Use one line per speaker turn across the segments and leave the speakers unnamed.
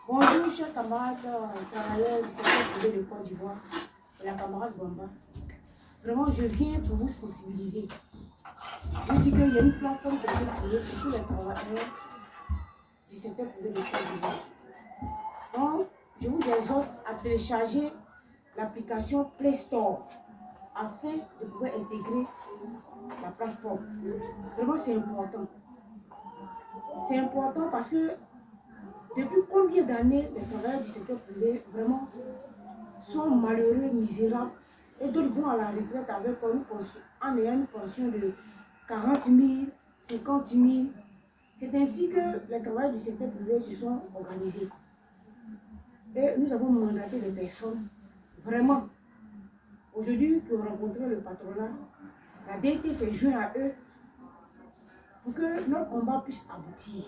Bonjour, chers camarades, travailleurs du secteur privé de Côte d'Ivoire. C'est la camarade Bamba. Vraiment, je viens pour vous sensibiliser. Je dis qu'il y a une plateforme qui a été créée pour tous les travailleurs du secteur privé de Côte d'Ivoire. Donc, je vous exhorte à télécharger l'application Play Store afin de pouvoir intégrer la plateforme. Vraiment, c'est important. C'est important parce que depuis combien d'années les travailleurs du secteur privé vraiment sont malheureux, misérables, et d'autres vont à la retraite avec en ayant une pension de 40 000, 50 000. C'est ainsi que les travailleurs du secteur privé se sont organisés. Et nous avons mandaté des personnes, vraiment, aujourd'hui, qui ont rencontré le patronat. La DT s'est joint à eux pour que notre combat puisse aboutir.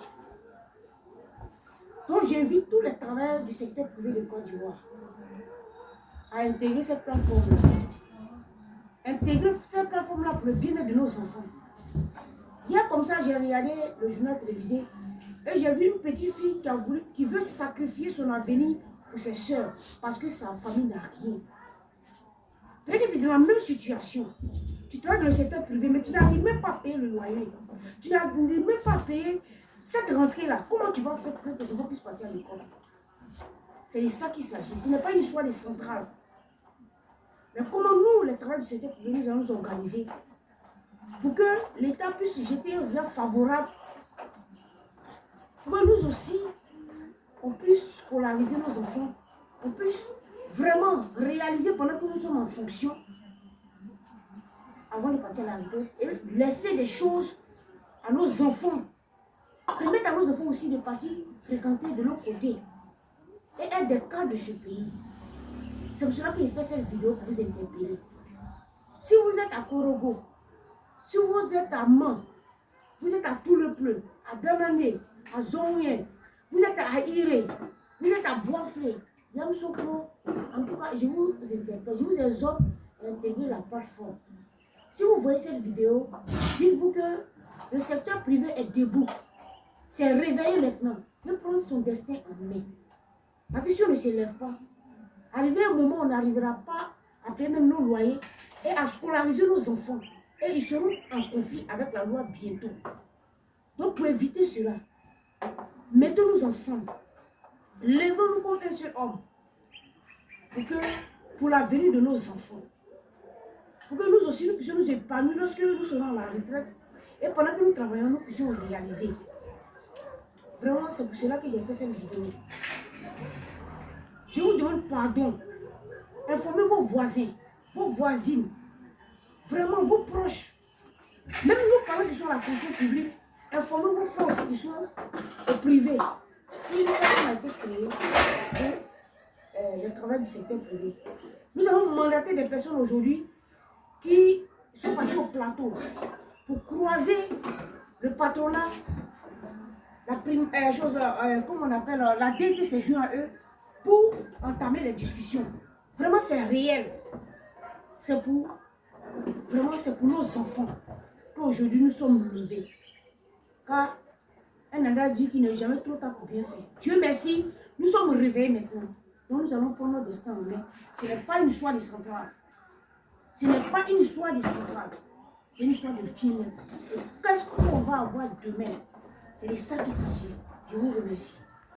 Donc j'invite tous les travailleurs du secteur privé de Côte d'Ivoire à intégrer cette plateforme-là. Intégrer cette plateforme-là pour le bien-être de nos enfants. Hier comme ça, j'ai regardé le journal télévisé et j'ai vu une petite fille qui veut sacrifier son avenir pour ses soeurs parce que sa famille n'a rien. Peut-être que tu es dans la même situation. Tu travailles dans le secteur privé, mais tu n'arrives même pas à payer le loyer. Tu n'arrives même pas à payer cette rentrée-là. Comment tu vas faire pour que tes enfants puissent partir à l'école? C'est de ça qu'il s'agit. Ce n'est pas une histoire de centrale. Mais comment nous, les travailleurs du secteur privé, nous allons nous organiser pour que l'État puisse jeter un regard favorable, pour que nous aussi, on puisse scolariser nos enfants, on puisse vraiment réaliser pendant que nous sommes en fonction, avant de partir à la retraite, et laisser des choses à nos enfants, permettre à nos enfants aussi de partir fréquenter de l'autre côté et être des cadres de ce pays. C'est pour cela que j'ai fait cette vidéo pour vous interpeller. Si vous êtes à Korogo, si vous êtes à Man, vous êtes à Toulepleu, à Damané, à Zonyen, vous êtes à Iré, vous êtes à Boisflé, Yamsoko, en tout cas, je vous interpelle, je vous exhorte à intégrer la plateforme. Si vous voyez cette vidéo, dites-vous que le secteur privé est debout. C'est réveillé maintenant. Il veut prendre son destin en main. Parce que si on ne se lève pas, arrivé un moment, on n'arrivera pas à payer même nos loyers et à scolariser nos enfants. Et ils seront en conflit avec la loi bientôt. Donc pour éviter cela, mettons-nous ensemble. Lèvons-nous comme un seul homme. Pour l'avenir de nos enfants. Pour que nous aussi, nous puissions nous épanouir lorsque nous serons à la retraite. Et pendant que nous travaillons, nous puissions réaliser. Vraiment, c'est pour cela que j'ai fait cette vidéo. Je vous demande pardon. Informez vos voisins, vos voisines, vraiment vos proches. Même nos parents qui sont à la fonction publique, informez vos frères aussi qui sont au privé. Une personne a été créée pour le travail du secteur privé. Nous avons mandaté des personnes aujourd'hui qui sont parties au plateau pour croiser le patronat, comme on appelle, la DT s'est joint à eux pour entamer les discussions. Vraiment, c'est réel. C'est pour nos enfants qu'aujourd'hui nous sommes levés. Car un anda dit qu'il n'est jamais trop tard pour bien faire. Dieu merci, nous sommes réveillés maintenant. Donc nous allons prendre notre destin en main. Ce n'est pas une histoire de centrale. Ce n'est pas une histoire de centrale. C'est une histoire de bien-être. Et qu'est-ce qu'on va avoir demain? C'est de ça qu'il s'agit. Je vous remercie.